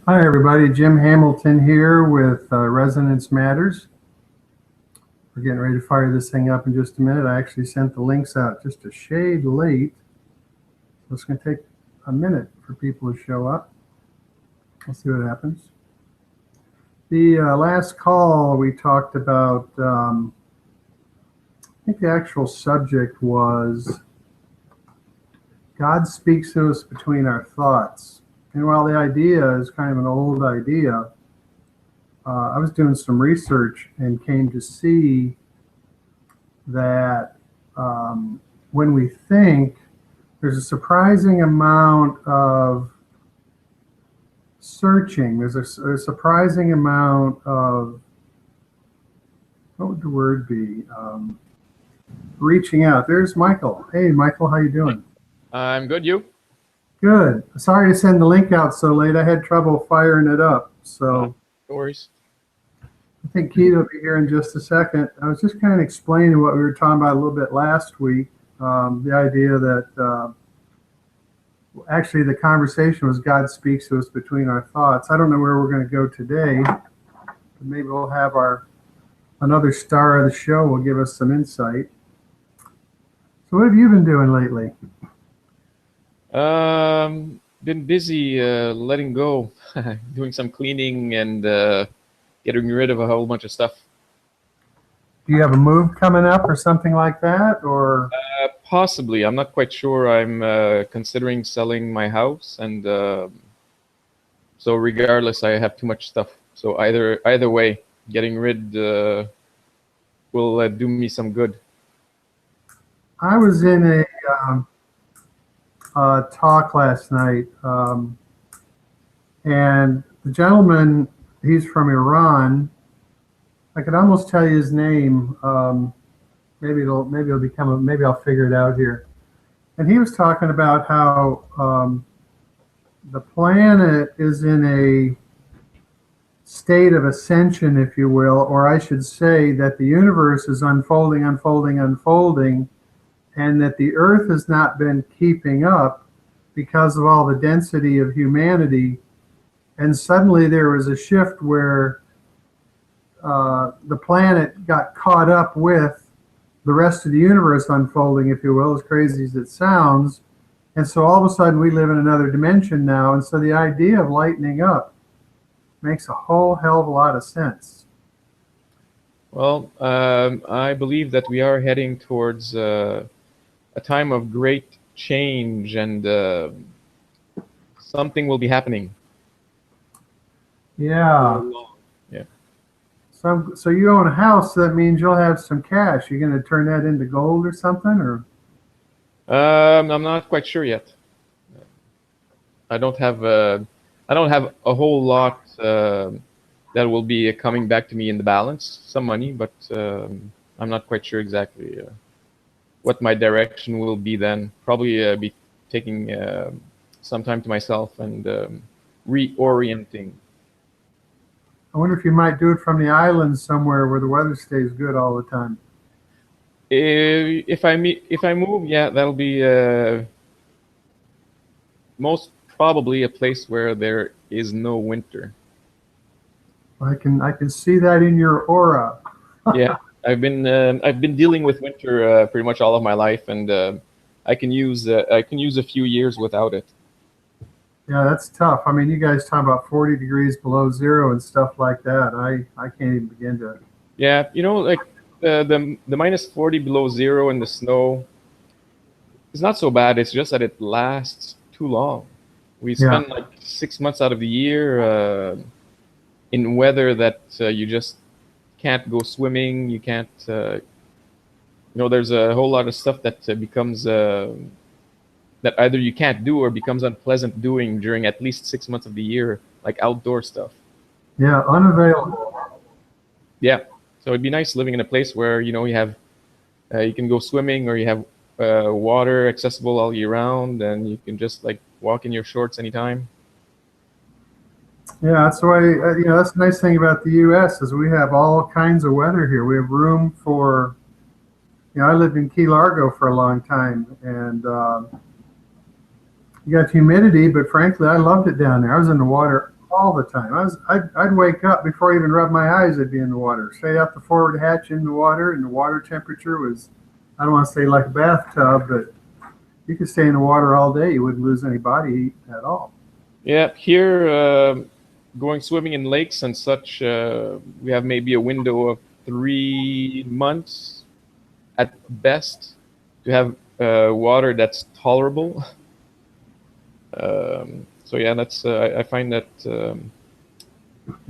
Hi, everybody. Jim Hamilton here with Resonance Matters. We're getting ready to fire this thing up in just a minute. I actually sent the links out just a shade late. So it's going to take a minute for people to show up. We'll see what happens. The last call we talked about, I think the actual subject was God speaks to us between our thoughts. And while the idea is kind of an old idea, I was doing some research and came to see that when we think, there's a surprising amount of searching. There's a surprising amount of, what would the word be? Reaching out. There's Michael. Hey, Michael, how you doing? I'm good. You? Good. Sorry to send the link out so late. I had trouble firing it up. So no worries. I think Keith will be here in just a second. I was just kind of explaining what we were talking about a little bit last week. The idea that actually the conversation was God speaks to us between our thoughts. I don't know where we're going to go today, but maybe we'll have another star of the show will give us some insight. So what have you been doing lately? Been busy letting go, doing some cleaning and getting rid of a whole bunch of stuff. Do you have a move coming up or something like that, or? Possibly. I'm not quite sure. I'm considering selling my house, and so regardless, I have too much stuff. So either way, getting rid will do me some good. I was in a talk last night, and the gentleman, he's from Iran. I could almost tell you his name. Maybe I'll figure it out here. And he was talking about how the planet is in a state of ascension, if you will, or I should say that the universe is unfolding, and that the Earth has not been keeping up because of all the density of humanity. And suddenly there was a shift where the planet got caught up with the rest of the universe unfolding, if you will, as crazy as it sounds. And so all of a sudden we live in another dimension now. And so the idea of lightening up makes a whole hell of a lot of sense. Well, I believe that we are heading towards a time of great change, and something will be happening. Yeah. Yeah. So you own a house, so that means you'll have some cash. You're going to turn that into gold or something, or? I'm not quite sure yet. I don't have a whole lot that will be coming back to me in the balance. Some money, but I'm not quite sure exactly what my direction will be then. Probably be taking some time to myself and reorienting. I wonder if you might do it from the islands somewhere where the weather stays good all the time. If I move, yeah, that'll be most probably a place where there is no winter. I can see that in your aura. Yeah, I've been dealing with winter pretty much all of my life, and I can use a few years without it. Yeah, that's tough. I mean, you guys talk about 40 degrees below zero and stuff like that. I can't even begin to. Yeah, like the minus 40 below zero and the snow is not so bad. It's just that it lasts too long. We spend like 6 months out of the year in weather that you just can't go swimming. You can't. There's a whole lot of stuff that becomes that either you can't do or becomes unpleasant doing during at least 6 months of the year, like outdoor stuff. Yeah, unavailable. Yeah, so it'd be nice living in a place where you have you can go swimming, or you have water accessible all year round, and you can just like walk in your shorts anytime. Yeah, that's why that's the nice thing about the U.S. is we have all kinds of weather here. We have room for. I lived in Key Largo for a long time, and you got humidity, but frankly, I loved it down there. I was in the water all the time. I'd wake up before I even rub my eyes. I'd be in the water, straight out the forward hatch in the water, and the water temperature was, I don't want to say like a bathtub, but you could stay in the water all day. You wouldn't lose any body heat at all. Yeah, here, going swimming in lakes and such, we have maybe a window of 3 months at best to have water that's tolerable. So yeah, that's I find that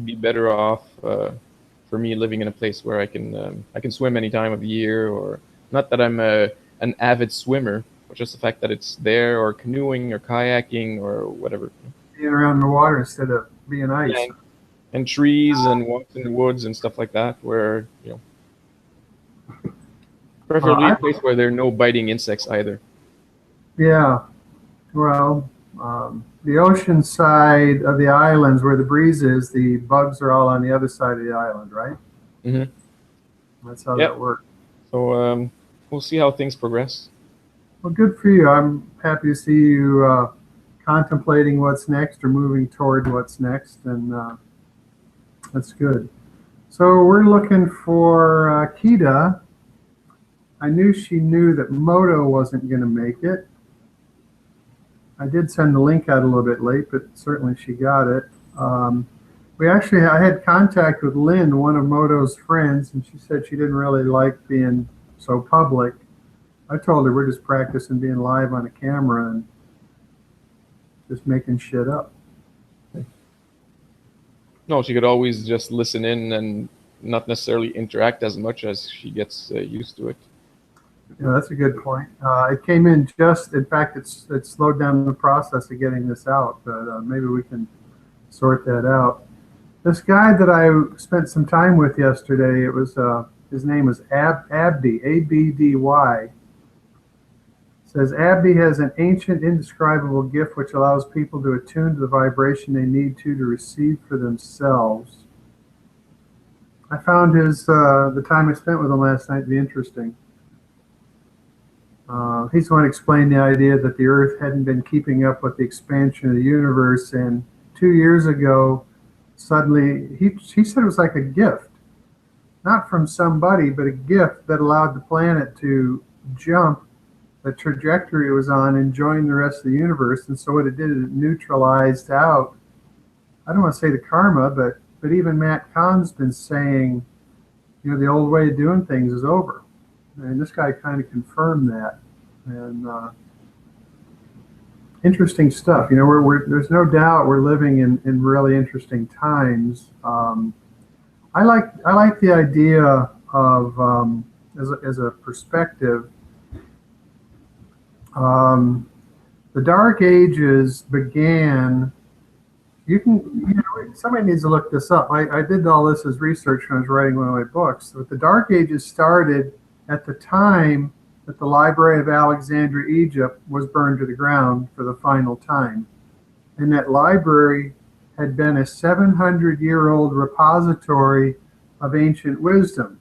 be better off for me living in a place where I can swim any time of the year, or not that I'm an avid swimmer, but just the fact that it's there, or canoeing or kayaking or whatever. Being around the water instead of being ice. Yeah, and trees and walks in the woods and stuff like that, where preferably a place where there are no biting insects either. Yeah, well, the ocean side of the islands where the breeze is, the bugs are all on the other side of the island, right? Mm-hmm. That's how that works. So we'll see how things progress. Well, good for you. I'm happy to see you contemplating what's next or moving toward what's next, and that's good. So we're looking for Kita. I knew she knew that Moto wasn't going to make it. I did send the link out a little bit late, but certainly she got it. I had contact with Lynn, one of Moto's friends, and she said she didn't really like being so public. I told her we're just practicing being live on a camera and just making shit up. No, she could always just listen in and not necessarily interact as much as she gets used to it. Yeah, that's a good point. It came in in fact, it slowed down the process of getting this out, but maybe we can sort that out. This guy that I spent some time with yesterday, his name was Abdi, A-B-D-Y. Says Abdi has an ancient, indescribable gift which allows people to attune to the vibration they need to receive for themselves. I found the time I spent with him last night to be interesting. He's the one who explained the idea that the Earth hadn't been keeping up with the expansion of the universe, and 2 years ago, suddenly, he said it was like a gift, not from somebody, but a gift that allowed the planet to jump the trajectory it was on and join the rest of the universe. And so what it did is it neutralized out, I don't want to say the karma, but even Matt Kahn's been saying, the old way of doing things is over. And this guy kind of confirmed that. And interesting stuff. There's no doubt we're living in really interesting times. I like the idea of as a perspective. The Dark Ages began. Somebody needs to look this up. I did all this as research when I was writing one of my books. But the Dark Ages started at the time that the Library of Alexandria, Egypt, was burned to the ground for the final time. And that library had been a 700-year-old repository of ancient wisdom.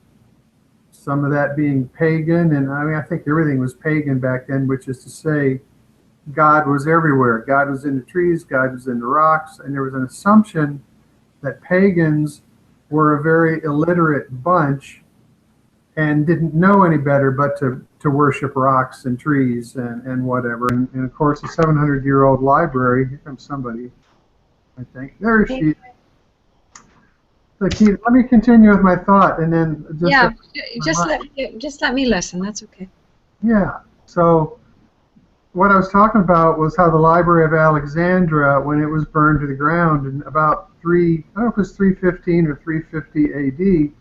Some of that being pagan, and I think everything was pagan back then, which is to say God was everywhere. God was in the trees, God was in the rocks, and there was an assumption that pagans were a very illiterate bunch and didn't know any better but to worship rocks and trees and whatever. And of course, a 700-year-old library, here comes somebody, I think. There she is. So, Keith, let me continue with my thought, and then just let me listen. That's okay. Yeah. So what I was talking about was how the Library of Alexandria, when it was burned to the ground in about I don't know if it was 315 or 350 AD,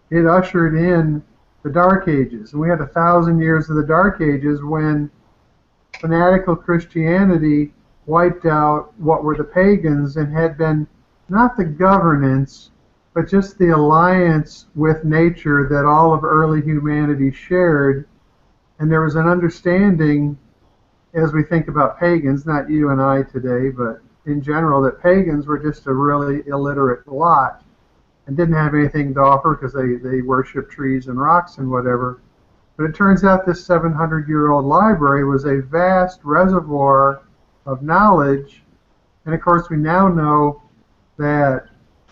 it ushered in the Dark Ages. And we had 1,000 years of the Dark Ages when fanatical Christianity wiped out what were the pagans and had been not the governance, but just the alliance with nature that all of early humanity shared. And there was an understanding, as we think about pagans, not you and I today, but in general, that pagans were just a really illiterate lot and didn't have anything to offer because they worshiped trees and rocks and whatever. But it turns out this 700-year-old library was a vast reservoir of knowledge. And of course, we now know that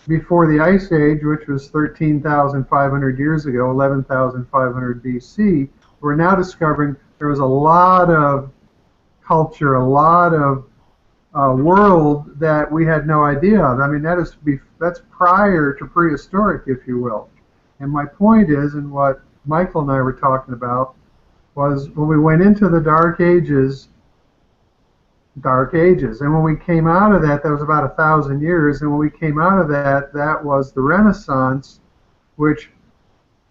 before the Ice Age, which was 13,500 years ago, 11,500 BC, we're now discovering there was a lot of culture, a lot of world that we had no idea of. I mean, that's prior to prehistoric, if you will. And my point is, and what Michael and I were talking about, was when we went into the Dark Ages, and when we came out of that, that was about 1,000 years, and when we came out of that, that was the Renaissance, which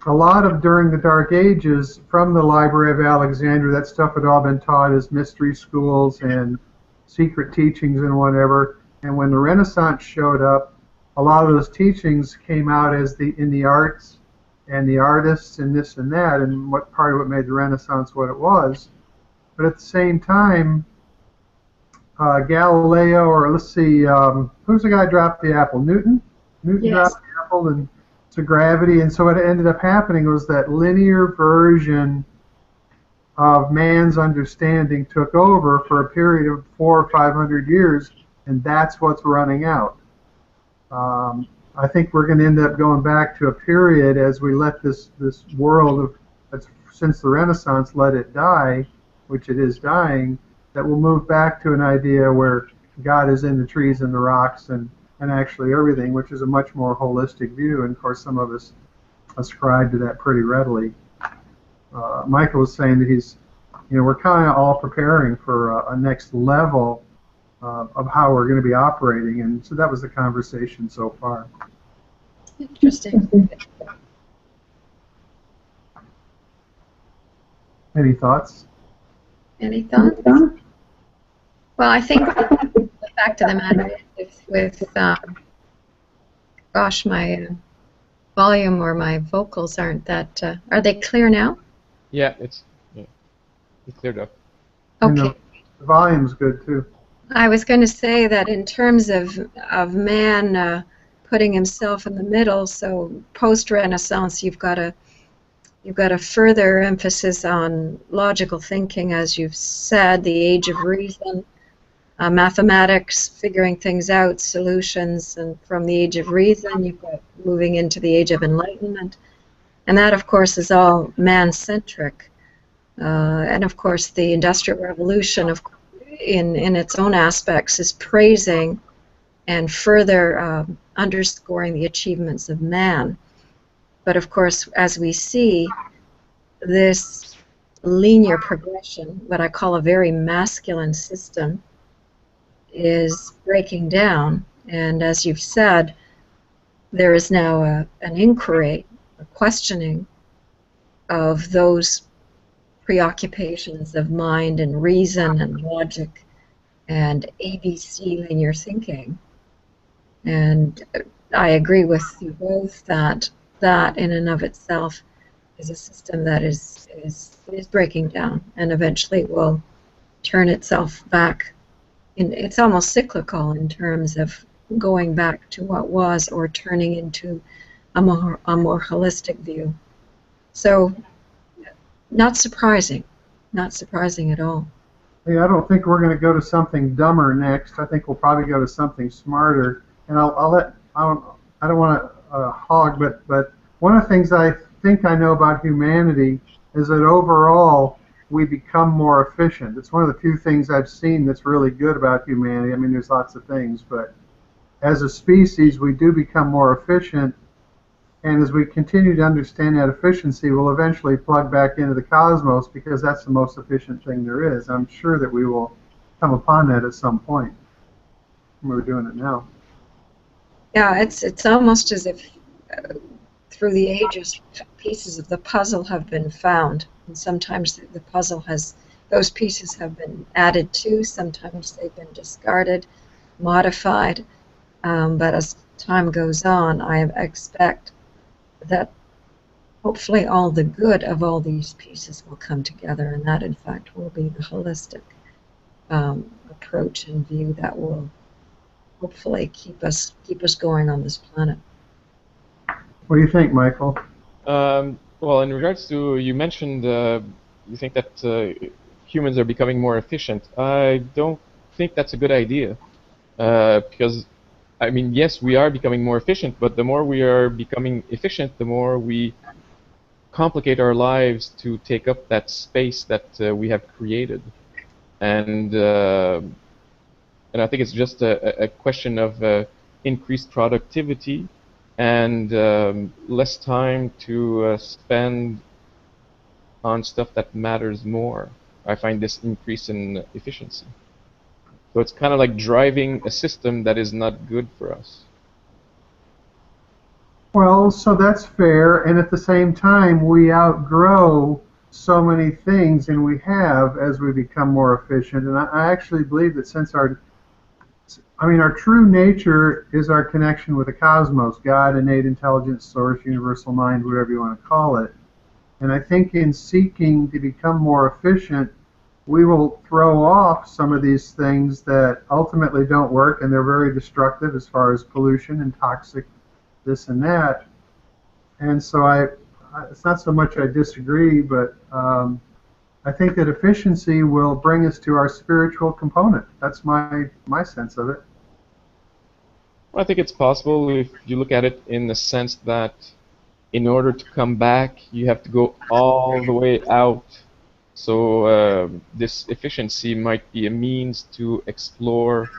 a lot of during the Dark Ages, from the Library of Alexandria, that stuff had all been taught as mystery schools and secret teachings and whatever. And when the Renaissance showed up, a lot of those teachings came out as in the arts and the artists and this and that, and what part of what made the Renaissance what it was. But at the same time, Galileo, or let's see, who's the guy who dropped the apple? Newton? Newton Yes. dropped the apple and to gravity, and so what ended up happening was that linear version of man's understanding took over for a period of 400 or 500 years, and that's what's running out. I think we're going to end up going back to a period as we let this world of, since the Renaissance, let it die, which it is dying, that we'll move back to an idea where God is in the trees and the rocks and actually everything, which is a much more holistic view. And of course, some of us ascribe to that pretty readily. Michael was saying that we're kind of all preparing for a next level of how we're going to be operating, and so that was the conversation so far. Interesting. Any thoughts? Any thoughts? Well, I think the fact of the matter is with gosh, my volume or my vocals aren't that. Are they clear now? Yeah, it's cleared up. And Okay. the volume's good too. I was going to say that in terms of man putting himself in the middle, so post-Renaissance, you've got a further emphasis on logical thinking, as you've said, the age of reason, mathematics, figuring things out, solutions, and from the age of reason, you've got moving into the age of enlightenment, and that, of course, is all man-centric. And of course, the Industrial Revolution, in its own aspects, is praising and further underscoring the achievements of man. But of course, as we see, this linear progression, what I call a very masculine system, is breaking down. And as you've said, there is now an inquiry, a questioning of those preoccupations of mind and reason and logic and ABC linear thinking. And I agree with you both that in and of itself is a system that is breaking down and eventually will turn itself back. It's almost cyclical in terms of going back to what was or turning into a more holistic view. So not surprising at all. Yeah, I don't think we're going to go to something dumber next. I think we'll probably go to something smarter. And I don't want to hog, but one of the things I think I know about humanity is that overall we become more efficient. It's one of the few things I've seen that's really good about humanity. I mean, there's lots of things, but as a species, we do become more efficient. And as we continue to understand that efficiency, we'll eventually plug back into the cosmos because that's the most efficient thing there is. I'm sure that we will come upon that at some point. We're doing it now. Yeah, it's almost as if through the ages, pieces of the puzzle have been found, and sometimes the puzzle those pieces have been added to. Sometimes they've been discarded, modified. But as time goes on, I expect that hopefully all the good of all these pieces will come together, and that in fact will be the holistic approach and view that will hopefully keep us going on this planet. What do you think, Michael? Well, in regards to, you mentioned you think that humans are becoming more efficient. I don't think that's a good idea because I mean, yes, we are becoming more efficient, but the more we are becoming efficient, the more we complicate our lives to take up that space that we have created. And I think it's just a question of increased productivity and less time to spend on stuff that matters more. I find this increase in efficiency. So it's kind of like driving a system that is not good for us. Well, so that's fair, and at the same time, we outgrow so many things, and we have as we become more efficient. And I actually believe that since our true nature is our connection with the cosmos, God, innate intelligence, source, universal mind, whatever you want to call it. And I think in seeking to become more efficient, we will throw off some of these things that ultimately don't work, and they're very destructive as far as pollution and toxic this and that. And so it's not so much I disagree, but I think that efficiency will bring us to our spiritual component. That's my sense of it. Well, I think it's possible if you look at it in the sense that in order to come back, you have to go all the way out. So this efficiency might be a means to explore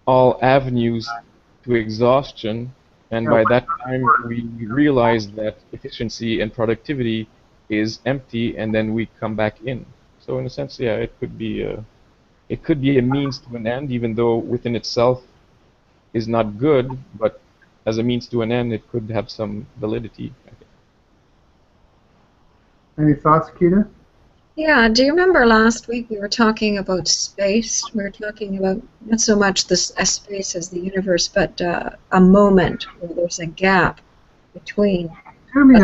all avenues to exhaustion, and by that time we realize that efficiency and productivity is empty, and then we come back in. So in a sense, yeah, it could be a means to an end, even though within itself is not good, but as a means to an end, it could have some validity, I think. Any thoughts, Keita? Yeah, do you remember last week we were talking about space? We were talking about not so much a space as the universe, but a moment where there's a gap between. Do me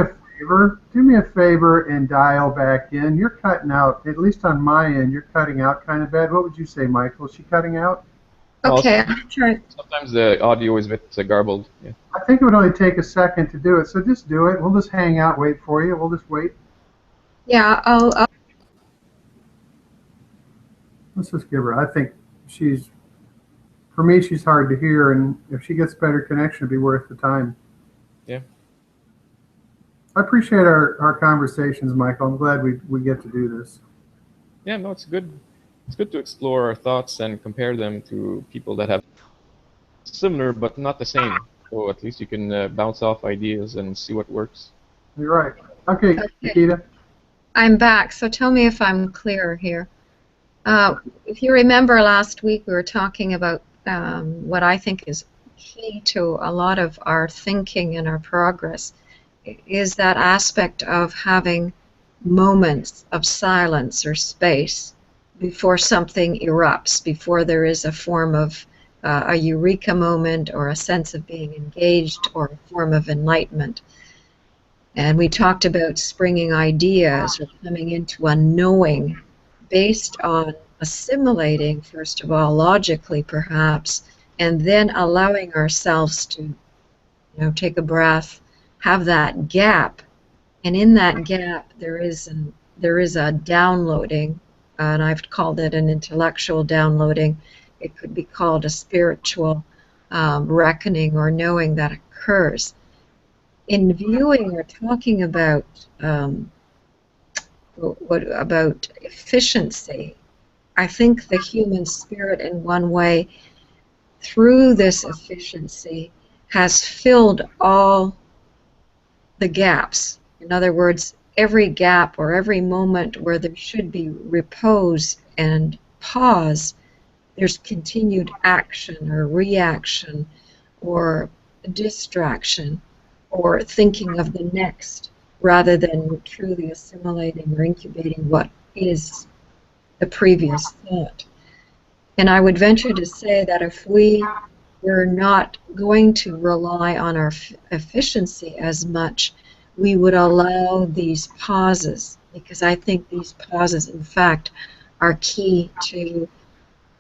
a favor and dial back in. You're cutting out, at least on my end, you're cutting out kind of bad. What would you say, Michael? Is she cutting out? Okay, I'm trying. Sometimes the audio is a bit garbled. Yeah. I think it would only take a second to do it, so just do it. We'll just hang out, wait for you. We'll just wait. Yeah, I'll Let's just give her. I think for me, she's hard to hear, and if she gets better connection, it'd be worth the time. Yeah. I appreciate our conversations, Michael. I'm glad we get to do this. Yeah, no, it's good. It's good to explore our thoughts and compare them to people that have similar but not the same. So at least you can bounce off ideas and see what works. You're right. Okay, Keita. I'm back, so tell me if I'm clear here. If you remember last week, we were talking about what I think is key to a lot of our thinking and our progress is that aspect of having moments of silence or space before something erupts, before there is a form of a eureka moment or a sense of being engaged or a form of enlightenment. And we talked about springing ideas or coming into a knowing based on assimilating, first of all, logically perhaps, and then allowing ourselves to, take a breath, have that gap, and in that gap there is a downloading, and I've called it an intellectual downloading. It could be called a spiritual reckoning or knowing that occurs. In viewing or talking about about efficiency, I think the human spirit in one way through this efficiency has filled all the gaps. In other words, every gap or every moment where there should be repose and pause, there's continued action or reaction or distraction or thinking of the next rather than truly assimilating or incubating what is the previous thought. And I would venture to say that if we were not going to rely on our efficiency as much, we would allow these pauses, because I think these pauses, in fact, are key to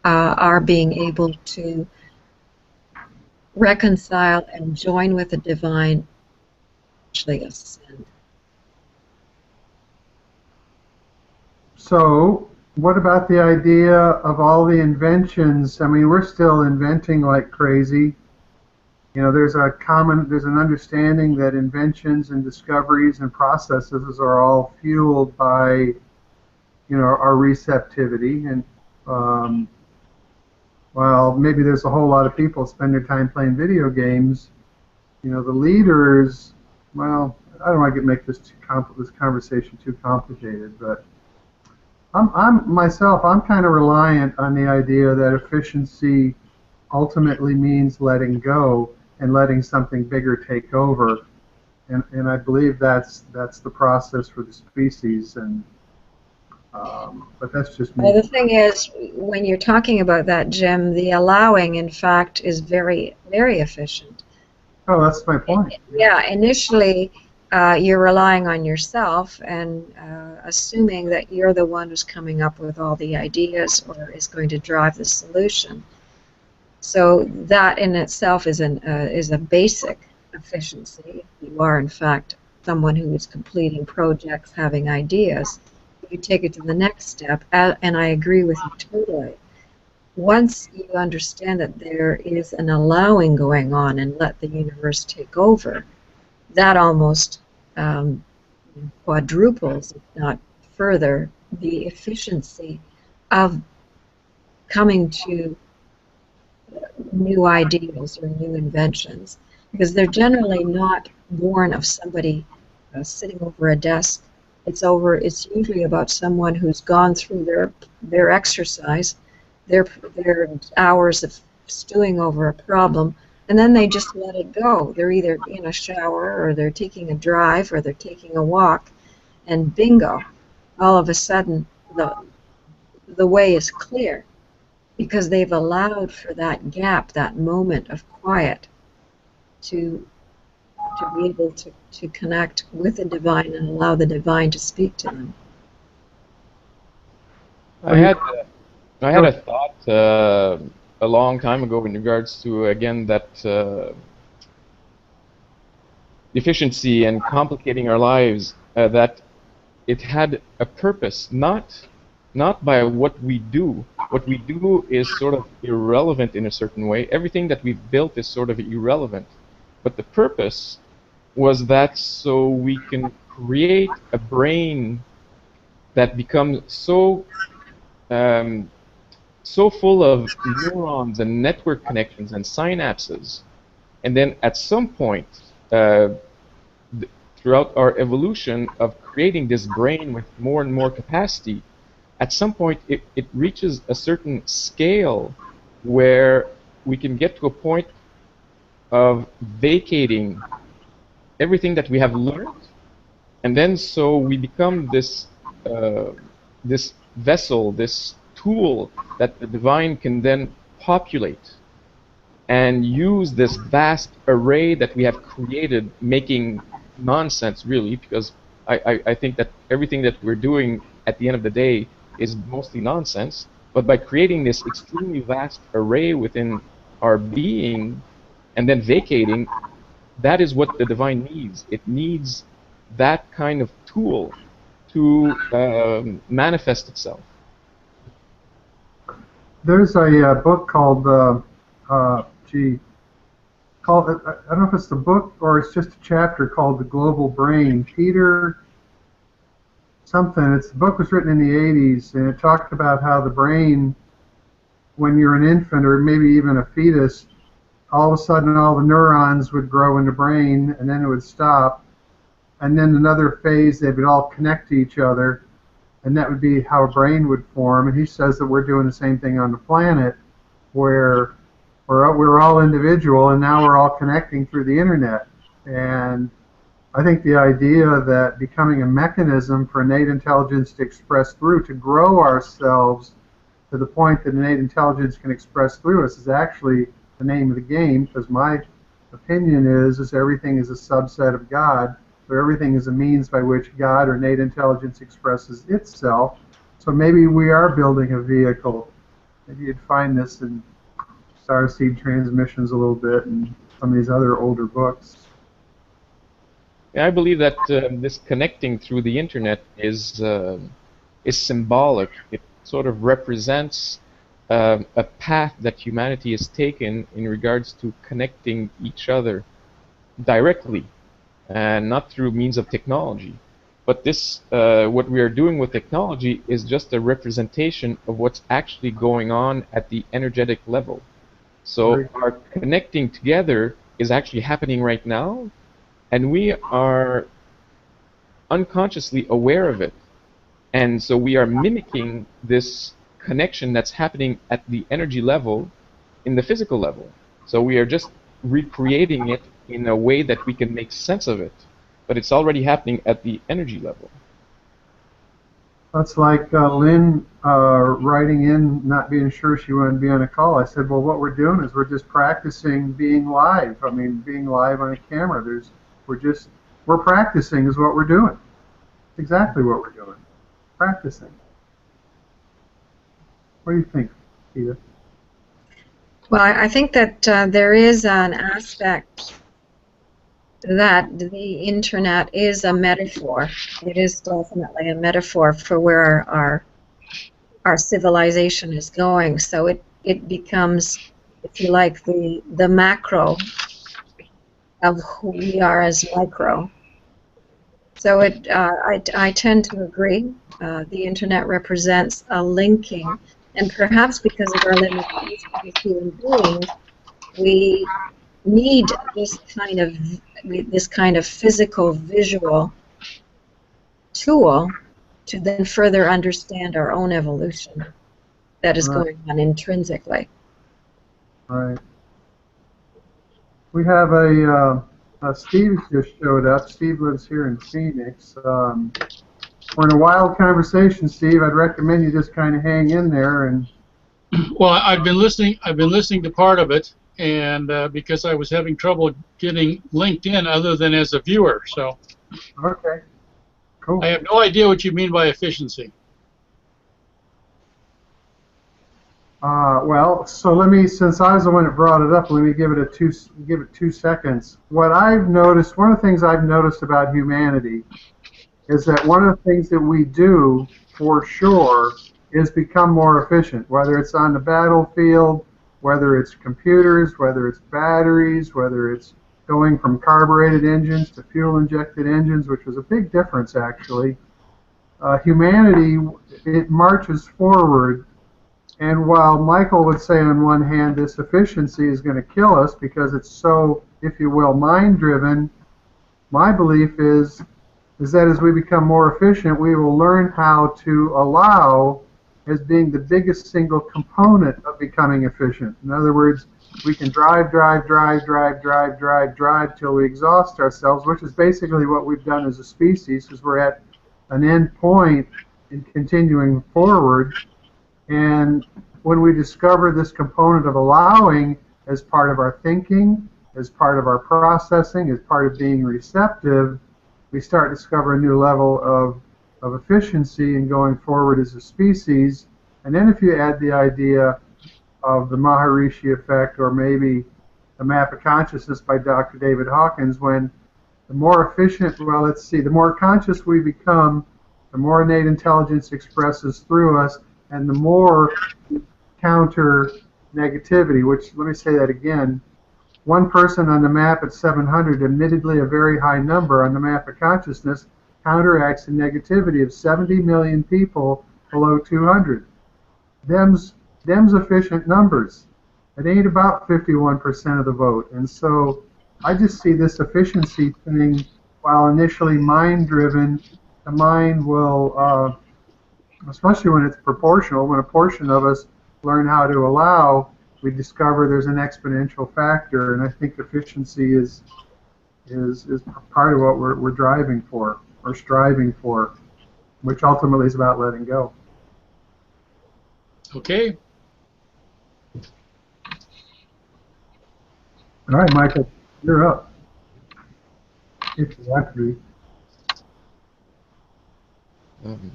our being able to reconcile and join with the divine, actually ascend. So What about the idea of all the inventions? I mean, we're still inventing like crazy. You know, there's an understanding that inventions and discoveries and processes are all fueled by, our receptivity. And while maybe there's a whole lot of people spend their time playing video games, the leaders, well, I don't want to make this this conversation too complicated, but I'm kind of reliant on the idea that efficiency ultimately means letting go and letting something bigger take over, and I believe that's the process for the species, and but that's just me. Well, the thing is, when you're talking about that, Jim, the allowing, in fact, is very, very efficient. Oh, that's my point. Yeah, initially, you're relying on yourself and assuming that you're the one who's coming up with all the ideas or is going to drive the solution. So that in itself is a basic efficiency. You are, in fact, someone who is completing projects, having ideas. You take it to the next step, and I agree with you totally. Once you understand that there is an allowing going on and let the universe take over, that almost quadruples, if not further, the efficiency of coming to new ideas or new inventions, because they're generally not born of somebody sitting over a desk. It's usually about someone who's gone through their exercise, their hours of stewing over a problem, and then they just let it go. They're either in a shower or they're taking a drive or they're taking a walk, and bingo, all of a sudden the way is clear, because they've allowed for that gap, that moment of quiet, to be able to connect with the divine and allow the divine to speak to them. I had a thought a long time ago in regards to, again, that efficiency and complicating our lives, that it had a purpose, not by what we do. What we do is sort of irrelevant in a certain way. Everything that we've built is sort of irrelevant. But the purpose was that so we can create a brain that becomes so full of neurons and network connections and synapses, and then at some point throughout our evolution of creating this brain with more and more capacity, at some point it reaches a certain scale where we can get to a point of vacating everything that we have learned, and then so we become this this vessel, this tool that the divine can then populate and use this vast array that we have created, making nonsense really, because I think that everything that we're doing at the end of the day is mostly nonsense, but by creating this extremely vast array within our being and then vacating, that is what the divine needs. It needs that kind of tool to manifest itself. There's a book called, I don't know if it's the book or it's just a chapter called The Global Brain. Peter something. The book was written in the 80s, and it talked about how the brain, when you're an infant or maybe even a fetus, all of a sudden all the neurons would grow in the brain, and then it would stop, and then another phase they would all connect to each other, and that would be how a brain would form. And he says that we're doing the same thing on the planet, where we're all individual, and now we're all connecting through the internet. And I think the idea that becoming a mechanism for innate intelligence to express through, to grow ourselves to the point that innate intelligence can express through us, is actually the name of the game, because my opinion is everything is a subset of God, so everything is a means by which God or innate intelligence expresses itself. So maybe we are building a vehicle. Maybe you'd find this in Starseed Transmissions a little bit and some of these other older books. Yeah, I believe that this connecting through the internet is symbolic. sort of represents a path that humanity has taken in regards to connecting each other directly and not through means of technology. But this, what we are doing with technology is just a representation of what's actually going on at the energetic level. So our connecting together is actually happening right now, and we are unconsciously aware of it. And so we are mimicking this connection that's happening at the energy level in the physical level. So we are just recreating it in a way that we can make sense of it. But it's already happening at the energy level. That's like Lynn writing in, not being sure she wanted to be on a call. I said, well, what we're doing is we're just practicing being live. I mean, being live on a camera. We're practicing is what we're doing. It's exactly what we're doing. Practicing. What do you think, Edith? Well, I think that there is an aspect that the internet is a metaphor. It is definitely a metaphor for where our civilization is going. So it becomes, if you like, the macro of who we are as micro. So I tend to agree. The internet represents a linking, and perhaps because of our limitations as human beings, we need this kind of physical, visual tool to then further understand our own evolution that is going on intrinsically. Right. We have Steve just showed up. Steve lives here in Phoenix. We're in a wild conversation, Steve. I'd recommend you just kind of hang in there. And well, I've been listening to part of it, and because I was having trouble getting linked in other than as a viewer. So okay, cool. I have no idea what you mean by efficiency. Well, so let me, since I was the one that brought it up, let me give it 2 seconds. What I've noticed, one of the things I've noticed about humanity is that one of the things that we do, for sure, is become more efficient, whether it's on the battlefield, whether it's computers, whether it's batteries, whether it's going from carbureted engines to fuel-injected engines, which was a big difference, actually. Humanity, it marches forward. And while Michael would say on one hand this efficiency is going to kill us because it's so, if you will, mind-driven, my belief is that as we become more efficient, we will learn how to allow as being the biggest single component of becoming efficient. In other words, we can drive till we exhaust ourselves, which is basically what we've done as a species, because we're at an end point in continuing forward. And when we discover this component of allowing as part of our thinking, as part of our processing, as part of being receptive, we start to discover a new level of efficiency in going forward as a species. And then if you add the idea of the Maharishi effect, or maybe the map of consciousness by Dr. David Hawkins, when the more efficient, well, let's see, the more conscious we become, the more innate intelligence expresses through us, and the more counter negativity, which, let me say that again, one person on the map at 700, admittedly a very high number on the map of consciousness, counteracts the negativity of 70 million people below 200. Them's efficient numbers. It ain't about 51% of the vote. And so I just see this efficiency thing, while initially mind-driven, the mind will, especially when it's proportional, when a portion of us learn how to allow, we discover there's an exponential factor, and I think efficiency is part of what we're driving for, or striving for, which ultimately is about letting go. Okay. All right, Michael, you're up. If you want to be.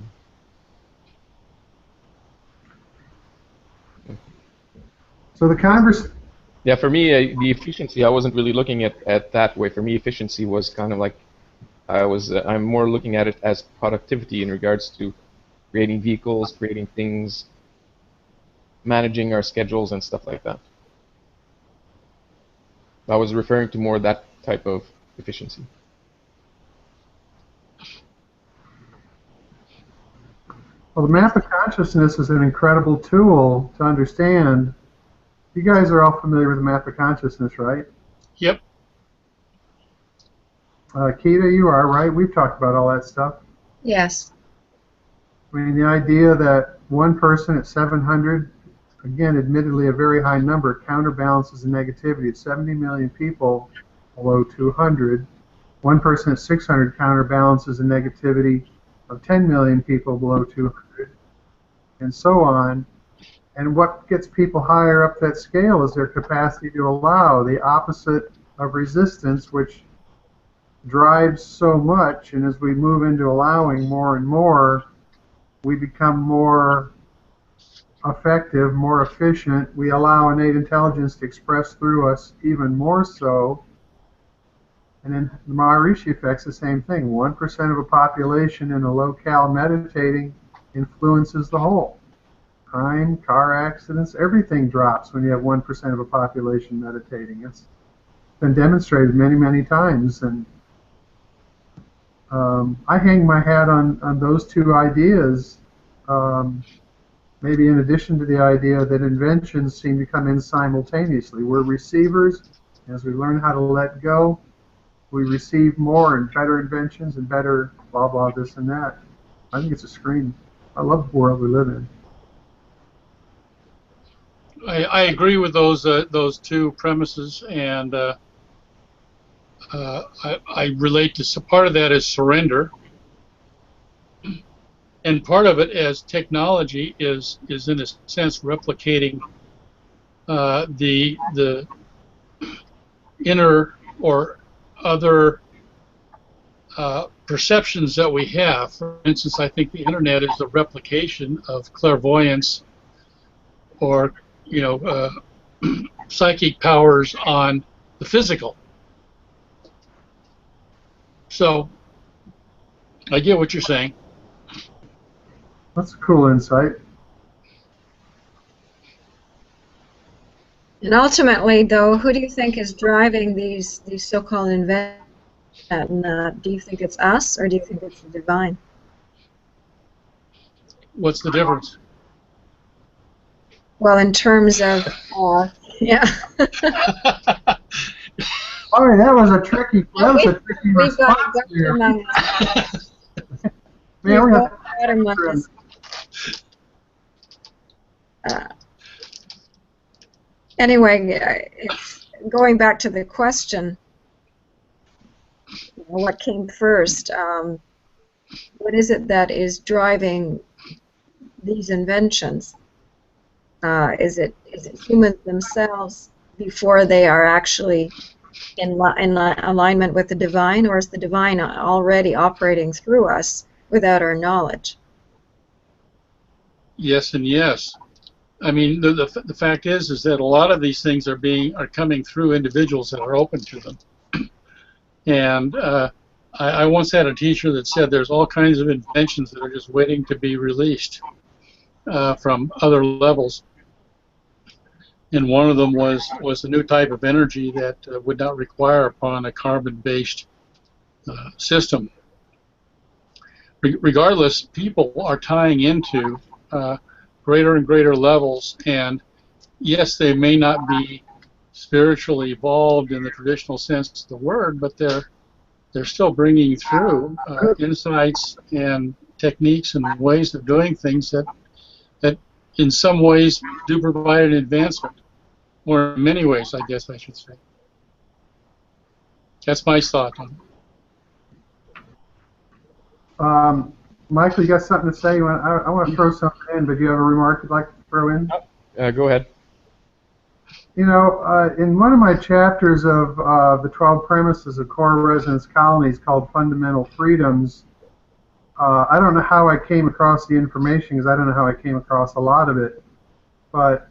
So the conversation. Yeah, for me, the efficiency, I wasn't really looking at that way. For me, efficiency was kind of like I'm more looking at it as productivity in regards to creating vehicles, creating things, managing our schedules and stuff like that. I was referring to more that type of efficiency. Well, the map of consciousness is an incredible tool to understand. You guys are all familiar with the map of consciousness, right? Yep. Keita, you are, right? We've talked about all that stuff. Yes. I mean, the idea that one person at 700, again, admittedly a very high number, counterbalances the negativity of 70 million people below 200. One person at 600 counterbalances the negativity of 10 million people below 200, and so on. And what gets people higher up that scale is their capacity to allow the opposite of resistance, which drives so much. And as we move into allowing more and more, we become more effective, more efficient. We allow innate intelligence to express through us even more so. And then the Maharishi effect's the same thing. 1% of a population in a locale meditating influences the whole. Crime, car accidents, everything drops when you have 1% of a population meditating. It's been demonstrated many, many times. And I hang my hat on those two ideas, maybe in addition to the idea that inventions seem to come in simultaneously. We're receivers. As we learn how to let go, we receive more and better inventions and better blah, blah, this and that. I think it's a scream. I love the world we live in. I agree with those two premises, and I relate to part of that is surrender, and part of it as technology is in a sense replicating the inner or other perceptions that we have. For instance, I think the internet is a replication of clairvoyance or psychic powers on the physical. So I get what you're saying. That's a cool insight. And ultimately, though, who do you think is driving these so-called inventions? Do you think it's us, or do you think it's the divine? What's the difference? Well, in terms of, yeah. All right, that was a tricky We've got response here. among Man, we're gonna us. Anyway, going back to the question, what came first? What is it that is driving these inventions? Is it humans themselves before they are actually in alignment with the divine, or is the divine already operating through us without our knowledge? Yes and yes. I mean, the fact is that a lot of these things are coming through individuals that are open to them. And I once had a teacher that said there's all kinds of inventions that are just waiting to be released from other levels. And one of them was a new type of energy that would not require upon a carbon-based system. Regardless, people are tying into greater and greater levels, and yes, they may not be spiritually evolved in the traditional sense of the word, but they're still bringing through insights and techniques and ways of doing things that in some ways do provide an advancement, or in many ways, I guess I should say. That's my thought on it. Michael, you got something to say? I want to throw something in, but do you have a remark you'd like to throw in? Go ahead. You know, in one of my chapters of the 12 premises of core resonance colonies called Fundamental Freedoms, I don't know how I came across the information, because I don't know how I came across a lot of it, but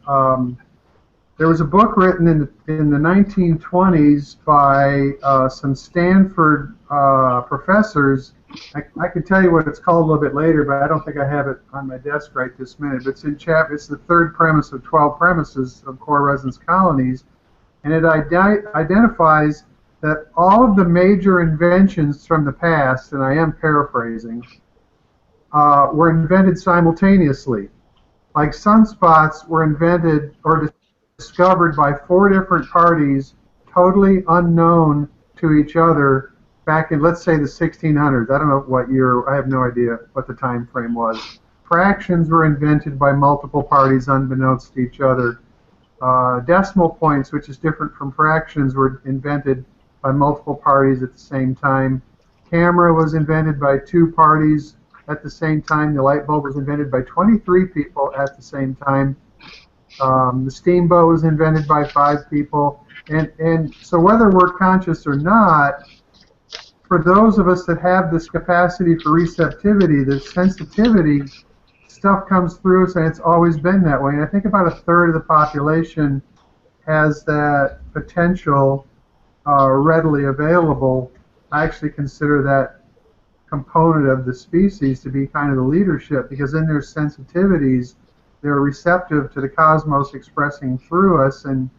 there was a book written in the 1920s by some Stanford professors I could tell you what it's called a little bit later, but I don't think I have it on my desk right this minute. But it's the third premise of 12 premises of core residence colonies, and it identifies that all of the major inventions from the past, and I am paraphrasing, were invented simultaneously. Like sunspots were invented or discovered by 4 different parties, totally unknown to each other, back in, let's say, the 1600s. I don't know what year. I have no idea what the time frame was. Fractions were invented by multiple parties unbeknownst to each other. Decimal points, which is different from fractions, were invented by multiple parties at the same time. Camera was invented by 2 parties at the same time. The light bulb was invented by 23 people at the same time. The steamboat was invented by 5 people. And so whether we're conscious or not, for those of us that have this capacity for receptivity, the sensitivity, stuff comes through us, and it's always been that way. And I think about a third of the population has that potential readily available. I actually consider that component of the species to be kind of the leadership, because in their sensitivities, they're receptive to the cosmos expressing through us, and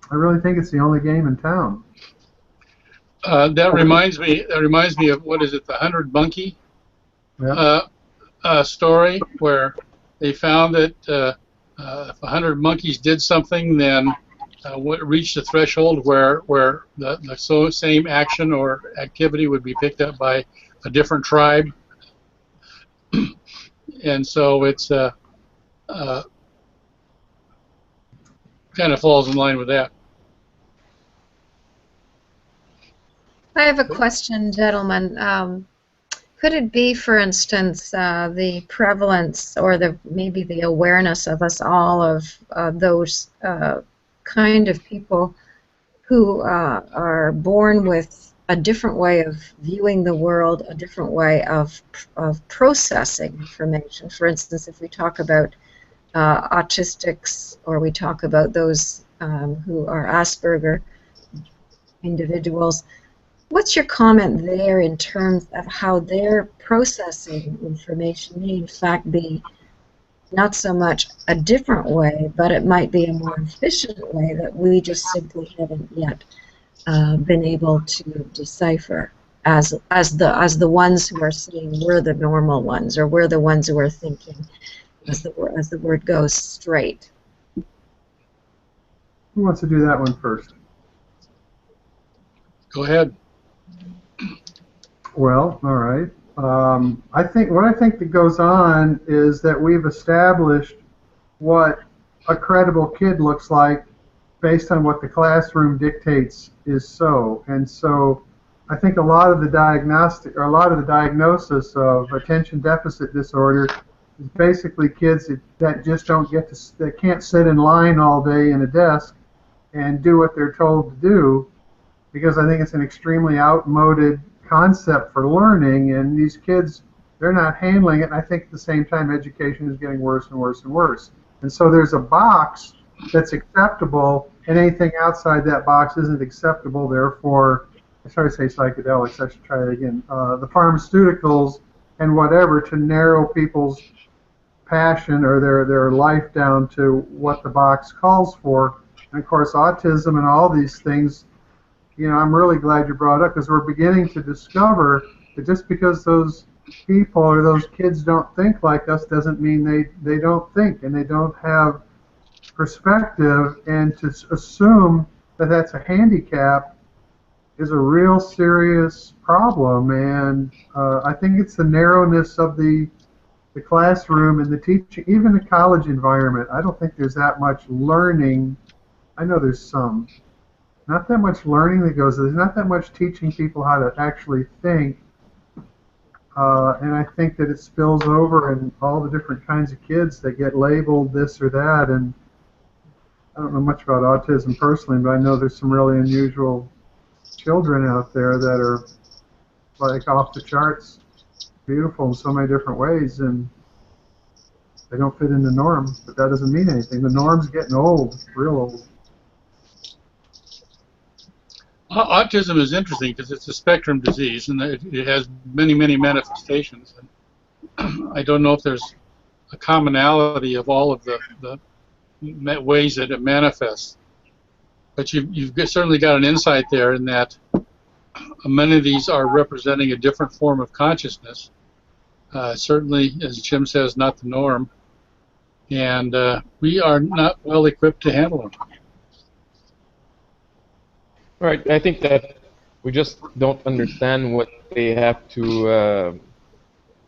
I really think it's the only game in town. That reminds me of, what is it, the 100 Monkey story, where they found that if 100 monkeys did something, then reached a threshold where the same action or activity would be picked up by a different tribe, and so it's kind of falls in line with that. I have a question, gentlemen. Could it be, for instance, the prevalence or maybe the awareness of us all of those kind of people who are born with a different way of viewing the world, a different way of processing information? For instance, if we talk about autistics, or we talk about those who are Asperger individuals, what's your comment there in terms of how they're processing information may in fact be not so much a different way, but it might be a more efficient way that we just simply haven't yet been able to decipher as the ones who are saying we're the normal ones, or we're the ones who are thinking, as the word goes, straight. Who wants to do that one first? Go ahead. Well, all right. I think that goes on is that we've established what a credible kid looks like based on what the classroom dictates is so. And so I think a lot of the diagnosis of attention deficit disorder is basically kids that just don't that can't sit in line all day in a desk and do what they're told to do, because I think it's an extremely outmoded concept for learning, and these kids, they're not handling it, and I think at the same time education is getting worse and worse and worse. And so there's a box that's acceptable, and anything outside that box isn't acceptable. Therefore, I started to say psychedelics, I should try it again, the pharmaceuticals and whatever, to narrow people's passion or their life down to what the box calls for. And of course autism and all these things, you know, I'm really glad you brought up, because we're beginning to discover that just because those people or those kids don't think like us doesn't mean they don't think and they don't have perspective, and to assume that that's a handicap is a real serious problem. And I think it's the narrowness of the classroom and the teaching, even the college environment. I don't think there's that much learning. I know there's some. Not that much learning that goes. There's not that much teaching people how to actually think, and I think that it spills over in all the different kinds of kids that get labeled this or that. And I don't know much about autism personally, but I know there's some really unusual children out there that are like off the charts, beautiful in so many different ways, and they don't fit in the norm. But that doesn't mean anything. The norm's getting old, real old. Autism is interesting because it's a spectrum disease, and it has many, many manifestations. And I don't know if there's a commonality of all of the ways that it manifests. But you've certainly got an insight there in that many of these are representing a different form of consciousness. Certainly, as Jim says, not the norm. And we are not well equipped to handle them. Right. I think that we just don't understand what they have to,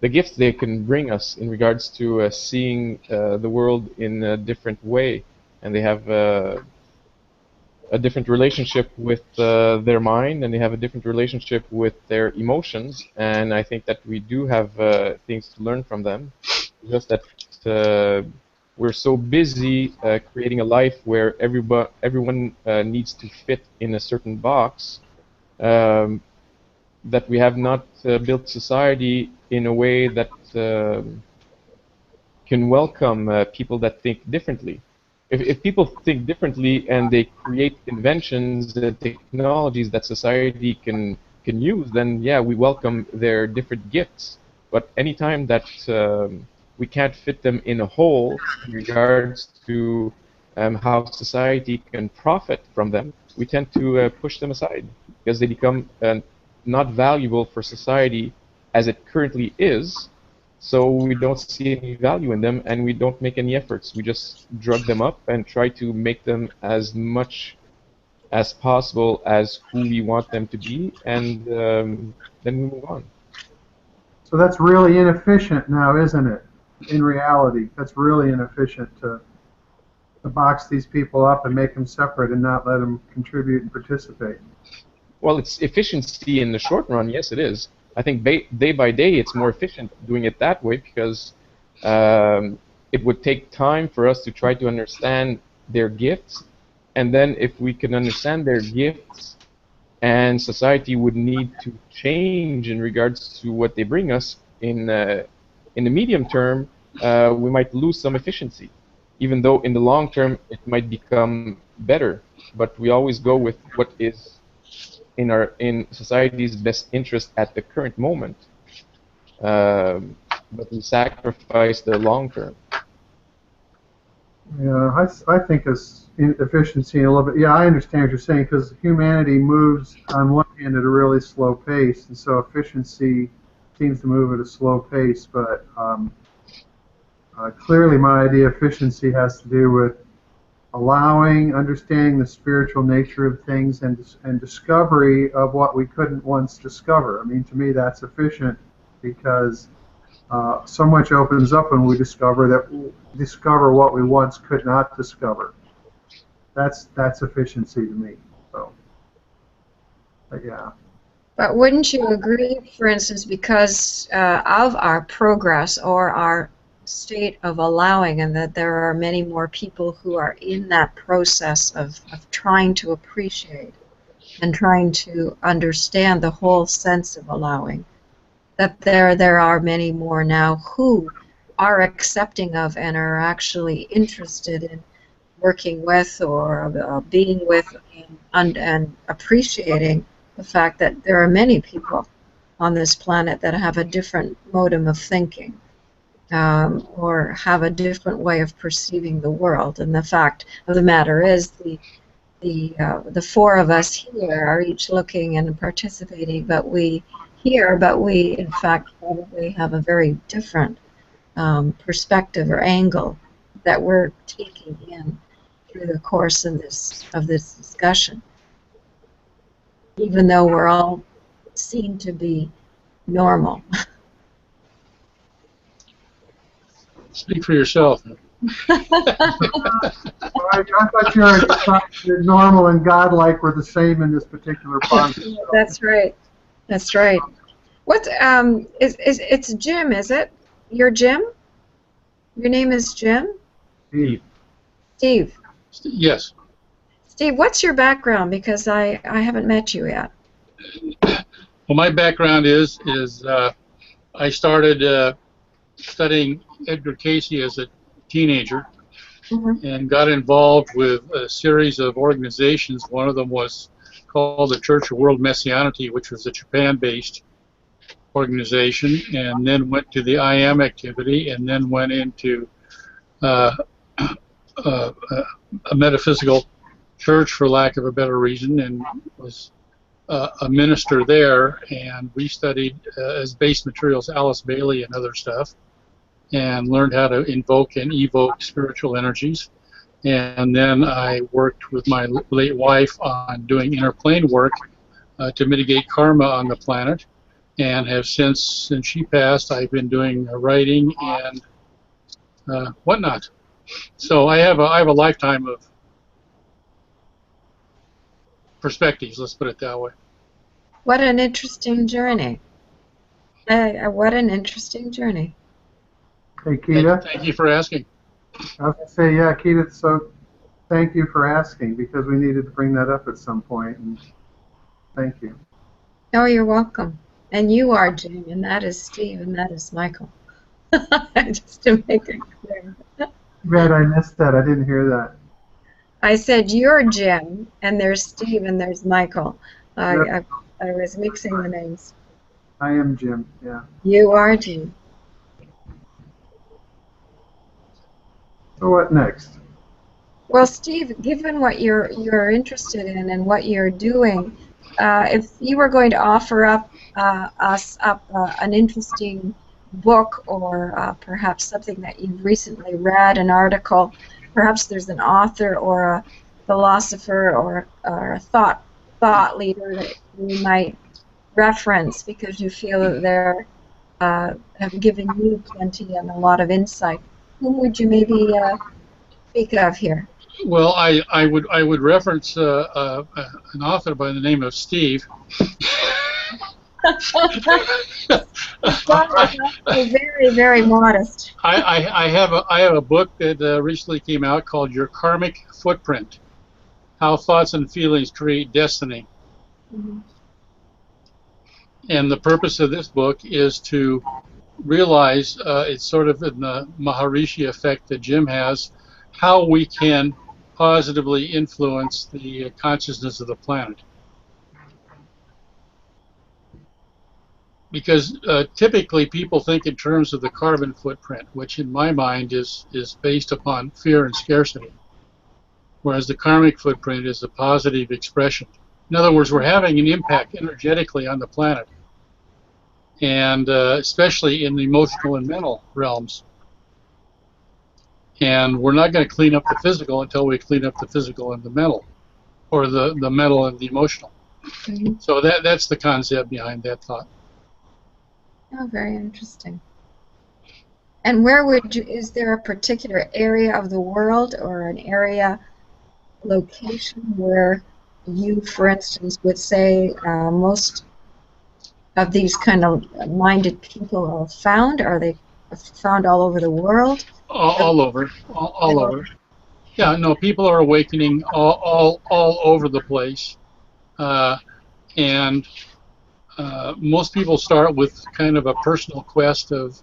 the gifts they can bring us in regards to seeing the world in a different way, and they have a different relationship with their mind, and they have a different relationship with their emotions. And I think that we do have things to learn from them. Just that we're so busy creating a life where everyone needs to fit in a certain box, that we have not built society in a way that can welcome people that think differently. If people think differently and they create inventions and technologies that society can use, then yeah, we welcome their different gifts. But anytime that we can't fit them in a hole in regards to how society can profit from them, we tend to push them aside because they become not valuable for society as it currently is. So we don't see any value in them, and we don't make any efforts. We just drug them up and try to make them as much as possible as who we want them to be, and then we move on. So that's really inefficient now, isn't it? In reality, that's really inefficient to box these people up and make them separate and not let them contribute and participate. Well, it's efficiency in the short run, yes it is. I think day by day it's more efficient doing it that way because it would take time for us to try to understand their gifts, and then if we can understand their gifts and society would need to change in regards to what they bring us in the medium term, we might lose some efficiency, even though in the long term it might become better. But we always go with what is in society's best interest at the current moment, but we sacrifice the long term. Yeah, I think it's efficiency a little bit. Yeah, I understand what you're saying because humanity moves on one hand at a really slow pace, and so efficiency seems to move at a slow pace. But clearly, my idea of efficiency has to do with allowing, understanding the spiritual nature of things, and discovery of what we couldn't once discover. I mean, to me, that's efficient because so much opens up when we discover what we once could not discover. That's efficiency to me. So, but yeah. But wouldn't you agree, for instance, because of our progress or our state of allowing, and that there are many more people who are in that process of trying to appreciate and trying to understand the whole sense of allowing, that there are many more now who are accepting of and are actually interested in working with or being with and appreciating the fact that there are many people on this planet that have a different modem of thinking. Or have a different way of perceiving the world, and the fact of the matter is, the four of us here are each looking and participating, but we in fact probably have a very different perspective or angle that we're taking in through the course of this discussion, even though we're all seen to be normal. Speak for yourself. I thought you were normal and godlike were the same in this particular point. That's right. That's right. What it's Jim, is it? You're Jim? Your name is Jim? Steve. Steve. Yes. Steve, what's your background? Because I haven't met you yet. Well, my background is I started studying Edgar Cayce as a teenager, and got involved with a series of organizations. One of them was called the Church of World Messianity, which was a Japan-based organization, and then went to the I Am activity, and then went into a metaphysical church, for lack of a better reason, and was a minister there. And we studied as base materials Alice Bailey and other stuff, and learned how to invoke and evoke spiritual energies. And then I worked with my late wife on doing inner plane work to mitigate karma on the planet, and have since she passed, I've been doing writing and whatnot. So I have a lifetime of perspectives, let's put it that way. What an interesting journey. What an interesting journey. Hey, Keita. Thank you for asking. I was going to say, yeah, Keita, so thank you for asking, because we needed to bring that up at some point, and thank you. Oh, you're welcome. And you are Jim, and that is Steve, and that is Michael. Just to make it clear. Glad I missed that. I didn't hear that. I said you're Jim, and there's Steve, and there's Michael. Yep. I was mixing the names. I am Jim, yeah. You are Jim. So what next? Well, Steve, given what you're interested in and what you're doing, if you were going to offer up an interesting book, or perhaps something that you've recently read, an article, perhaps there's an author or a philosopher or a thought leader that you might reference because you feel that they're have given you plenty and a lot of insight, whom would you maybe speak of here? Well, I would reference an author by the name of Steve. Very, very modest. I have a book that recently came out called Your Karmic Footprint: How Thoughts and Feelings Create Destiny. Mm-hmm. And the purpose of this book is to realize, it's sort of in the Maharishi effect that Jim has, how we can positively influence the consciousness of the planet. Because typically people think in terms of the carbon footprint, which in my mind is based upon fear and scarcity, whereas the karmic footprint is a positive expression. In other words, we're having an impact energetically on the planet, and especially in the emotional and mental realms. And we're not going to clean up the physical until we clean up the physical and the mental, or the mental and the emotional. Mm-hmm. So that's the concept behind that thought. Oh, very interesting. And where would you, is there a particular area of the world or an area, location where you, for instance, would say most of these kind of minded people are found? Are they found all over the world? All over. Yeah, no, people are awakening all over the place. And most people start with kind of a personal quest of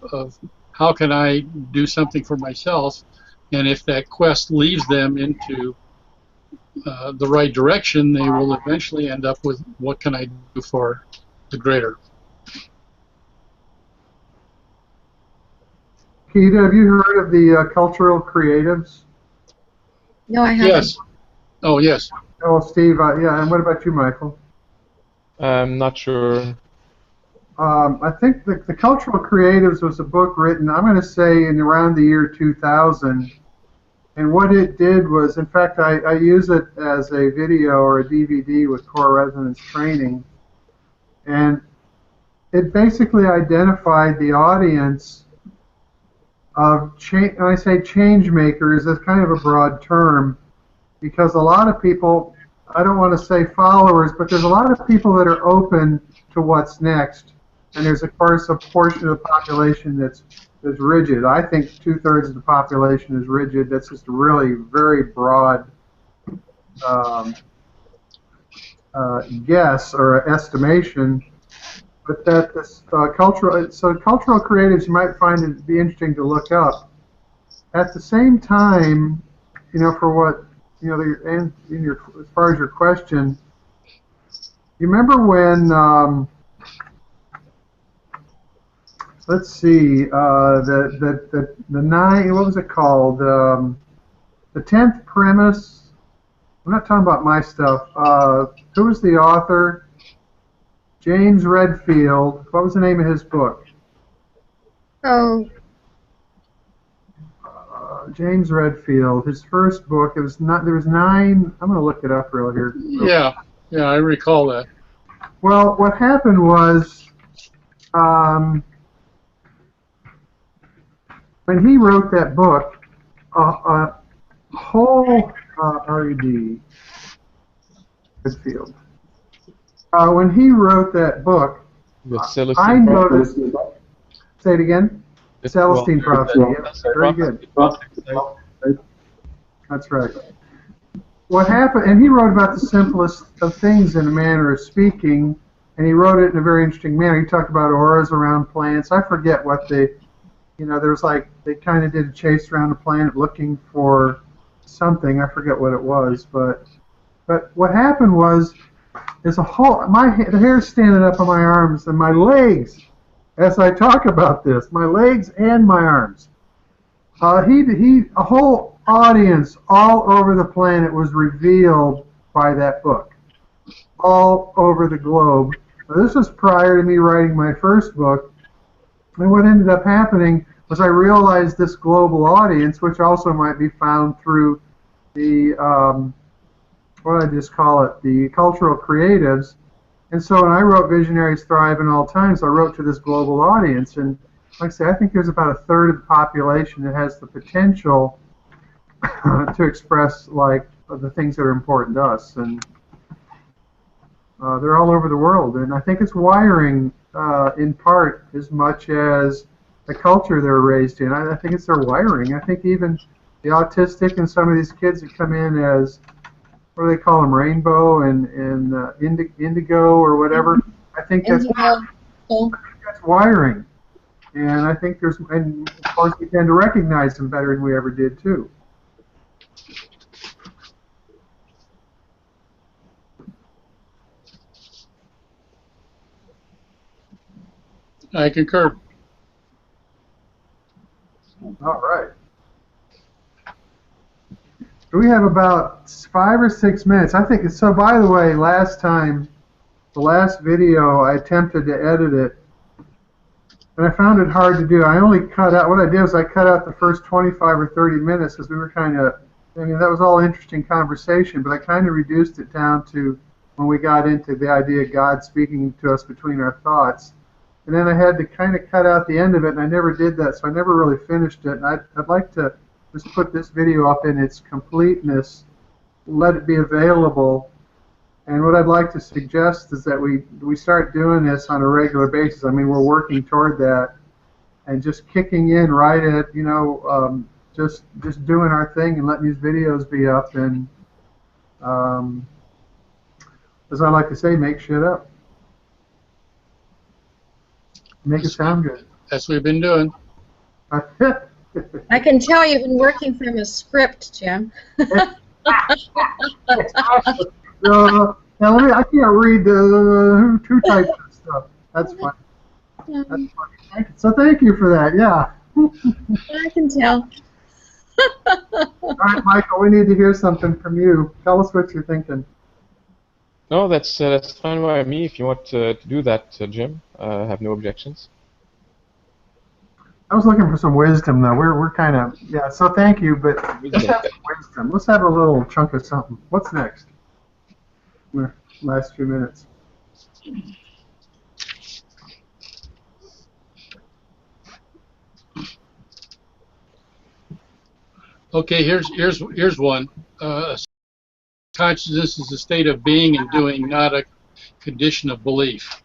how can I do something for myself, and if that quest leads them into the right direction, they will eventually end up with what can I do for the greater. Keita, have you heard of the cultural creatives? No, I haven't. Yes. Oh, yes. Oh, Steve, yeah, and what about you, Michael? I'm not sure. I think the Cultural Creatives was a book written, I'm going to say, in around the year 2000. And what it did was, in fact, I use it as a video or a DVD with core resonance training. And it basically identified the audience of, when I say change makers, that's kind of a broad term, because a lot of people, I don't want to say followers, but there's a lot of people that are open to what's next. And there's, of course, a portion of the population that's rigid. I think 2/3 of the population is rigid. That's just a really very broad guess or estimation. But that this cultural creatives, you might find it be interesting to look up. At the same time, for what and as far as your question, You remember when, let's see, the nine, what was it called? The 10th premise. I'm not talking about my stuff. Who was the author? James Redfield. What was the name of his book? Oh, James Redfield. His first book. It was not. There was 9. I'm going to look it up real here. Yeah, yeah, I recall that. Well, what happened was, when he wrote that book, a whole R.E.D. Redfield. When he wrote that book, The I Celestine noticed. Say it again. Celestine prophecy. Well, Yes, very good. That's right. What happened, and he wrote about the simplest of things in a manner of speaking, and he wrote it in a very interesting manner. He talked about auras around plants. I forget what they, there was like, they kind of did a chase around the planet looking for something. I forget what it was, but what happened was, there's a whole, the hair's standing up on my arms and my legs, as I talk about this, my legs and my arms. A whole audience all over the planet was revealed by that book, all over the globe. Now, this was prior to me writing my first book, and what ended up happening was I realized this global audience, which also might be found through the, what did I just call it, the cultural creatives. And so when I wrote Visionaries Thrive in All Times, I wrote to this global audience, and like I say, I think there's about a third of the population that has the potential to express like the things that are important to us, and they're all over the world. And I think it's wiring in part as much as the culture they're raised in. I think it's their wiring. I think even the autistic and some of these kids that come in as, what do they call them, rainbow and indigo or whatever. I think that's wiring. And I think and of course we tend to recognize them better than we ever did too. I concur. All right. We have about 5 or 6 minutes. I think so. By the way, the last video, I attempted to edit it, and I found it hard to do. I only cut out, what I did was I cut out the first 25 or 30 minutes because we were kind of, that was all interesting conversation, but I kind of reduced it down to when we got into the idea of God speaking to us between our thoughts. And then I had to kind of cut out the end of it, and I never did that, so I never really finished it. And I'd like to just put this video up in its completeness, let it be available. And what I'd like to suggest is that we start doing this on a regular basis. I mean, we're working toward that, and just kicking in right at, just doing our thing and letting these videos be up, and as I like to say, make shit up. Make it sound good. That's what we've been doing. I can tell you've been working from a script, Jim. Now I can't read the two types of stuff. That's funny. That's funny. So thank you for that. Yeah. I can tell. All right, Michael, we need to hear something from you. Tell us what you're thinking. No, that's fine by me. If you want to do that, Jim, I have no objections. I was looking for some wisdom, though. We're kind of, yeah. So thank you, but let's have some wisdom. Let's have a little chunk of something. What's next? Last few minutes. Okay, here's one. Consciousness is a state of being and doing, not a condition of belief.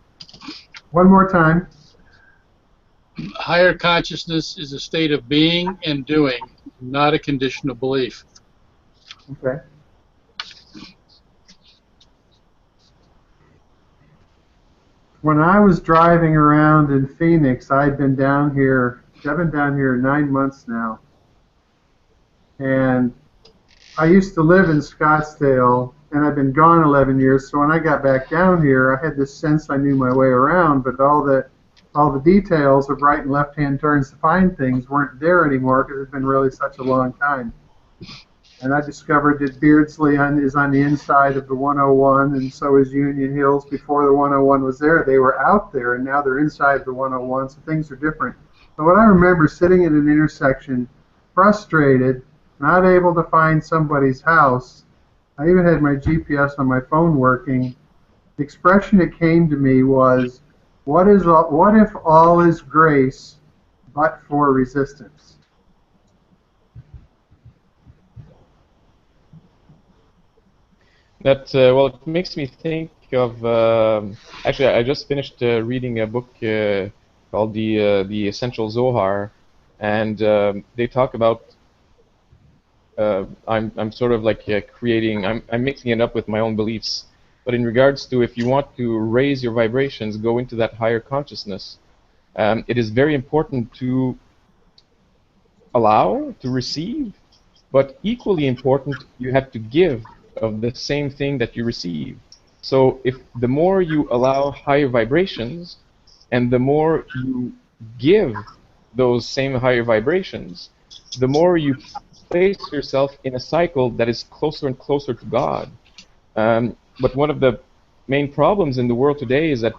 One more time. Higher consciousness is a state of being and doing, not a condition of belief. Okay. When I was driving around in Phoenix, I've been down here 9 months now. And I used to live in Scottsdale, and I've been gone 11 years. So when I got back down here, I had this sense I knew my way around, but all the details of right and left-hand turns to find things weren't there anymore because it's been really such a long time. And I discovered that Beardsley is on the inside of the 101, and so is Union Hills. Before the 101 was there, they were out there, and now they're inside the 101, so things are different. But what I remember sitting at an intersection, frustrated, not able to find somebody's house. I even had my GPS on my phone working. The expression that came to me was, what if all is grace but for resistance? That well, it makes me think of actually, I just finished reading a book called the Essential Zohar, and they talk about I'm sort of like creating I'm mixing it up with my own beliefs, but in regards to if you want to raise your vibrations, go into that higher consciousness, it is very important to allow, to receive, but equally important, you have to give of the same thing that you receive. So if the more you allow higher vibrations, and the more you give those same higher vibrations, the more you place yourself in a cycle that is closer and closer to God. But one of the main problems in the world today is that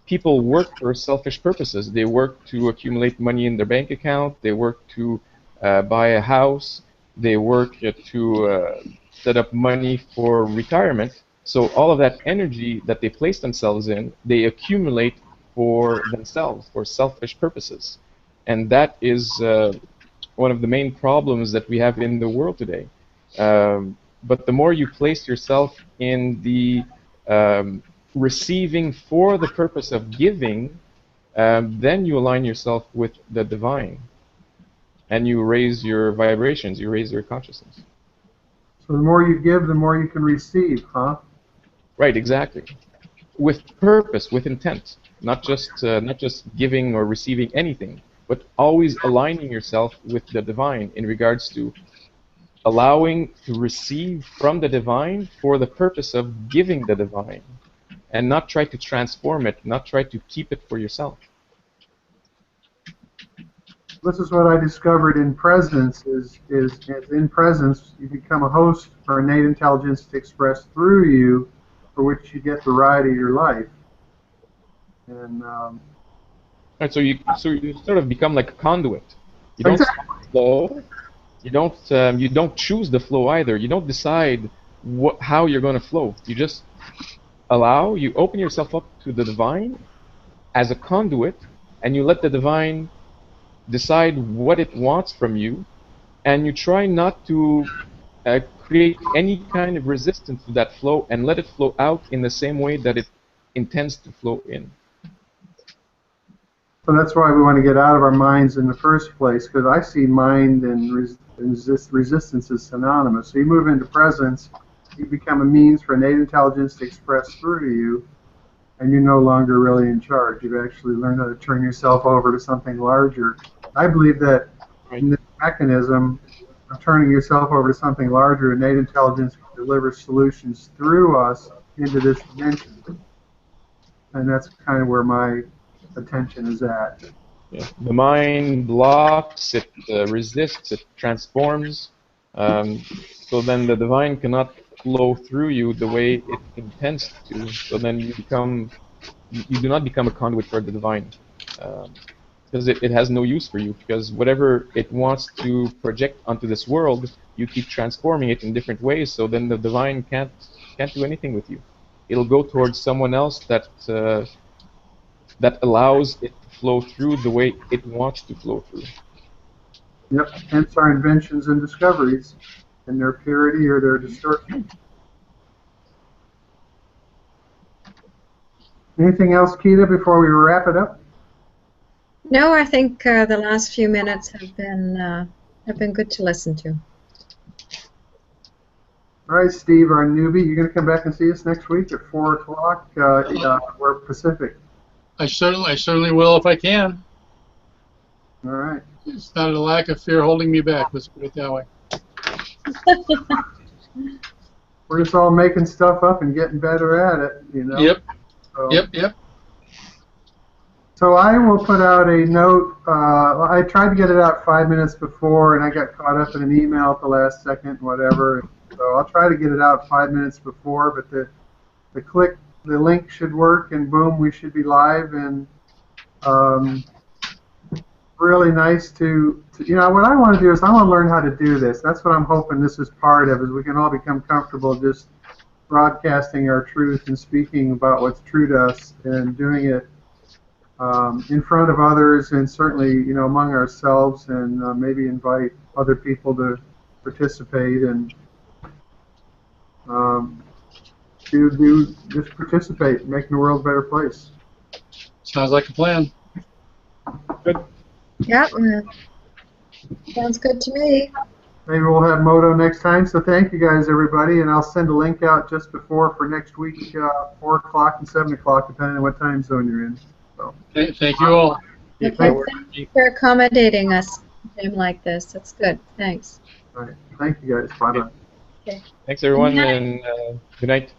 people work for selfish purposes. They work to accumulate money in their bank account. They work to buy a house. They work to set up money for retirement. So all of that energy that they place themselves in, they accumulate for themselves, for selfish purposes. And that is one of the main problems that we have in the world today. But the more you place yourself in the receiving for the purpose of giving, then you align yourself with the divine. And you raise your vibrations, you raise your consciousness. So the more you give, the more you can receive, huh? Right, exactly. With purpose, with intent. Not just giving or receiving anything, but always aligning yourself with the divine in regards to allowing to receive from the divine for the purpose of giving the divine. And not try to transform it, not try to keep it for yourself. This is what I discovered in presence, is in presence you become a host for innate intelligence to express through you, for which you get the ride of your life. And Right, so you sort of become like a conduit. You don't flow. You don't choose the flow either. You don't decide how you're going to flow. You just allow. You open yourself up to the divine as a conduit, and you let the divine decide what it wants from you, and you try not to create any kind of resistance to that flow, and let it flow out in the same way that it intends to flow in. So that's why we want to get out of our minds in the first place, because I see mind and resistance as synonymous. So you move into presence, you become a means for innate intelligence to express through to you, and you're no longer really in charge. You've actually learned how to turn yourself over to something larger. I believe that in this mechanism of turning yourself over to something larger, innate intelligence delivers solutions through us into this dimension. And that's kind of where my attention is at. Yeah. The mind blocks, it resists, it transforms. So then the divine cannot flow through you the way it intends to. So then you do not become a conduit for the divine, because it has no use for you. Because whatever it wants to project onto this world, you keep transforming it in different ways. So then the divine can't do anything with you. It'll go towards someone else that allows it to flow through the way it wants to flow through. Yep, hence our inventions and discoveries and their purity or their distortion. Anything else, Keita, before we wrap it up? No, I think the last few minutes have been good to listen to. All right, Steve, our newbie, you're going to come back and see us next week at 4 o'clock. We're Pacific. I certainly will if I can. All right. It's not a lack of fear holding me back. Let's put it that way. we're just all making stuff up and getting better at it, you know. Yep. So, Yep. So I will put out a note. I tried to get it out 5 minutes before, and I got caught up in an email at the last second, whatever. So I'll try to get it out 5 minutes before. But the link should work, and boom, we should be live. And really nice to what I want to do is I want to learn how to do this. That's what I'm hoping this is part of, is we can all become comfortable just broadcasting our truth and speaking about what's true to us and doing it in front of others, and certainly, among ourselves, and maybe invite other people to participate and just participate, making the world a better place. Sounds like a plan. Good. Yep. Sounds good to me. Maybe we'll have Moto next time. So thank you guys, everybody, and I'll send a link out just before for next week, 4 o'clock and 7 o'clock, depending on what time zone you're in. So. Okay, thank you all. Okay, thank you for accommodating us like this. That's good. Thanks. All right. Thank you guys. Bye-bye. Okay. Thanks, everyone, and good night.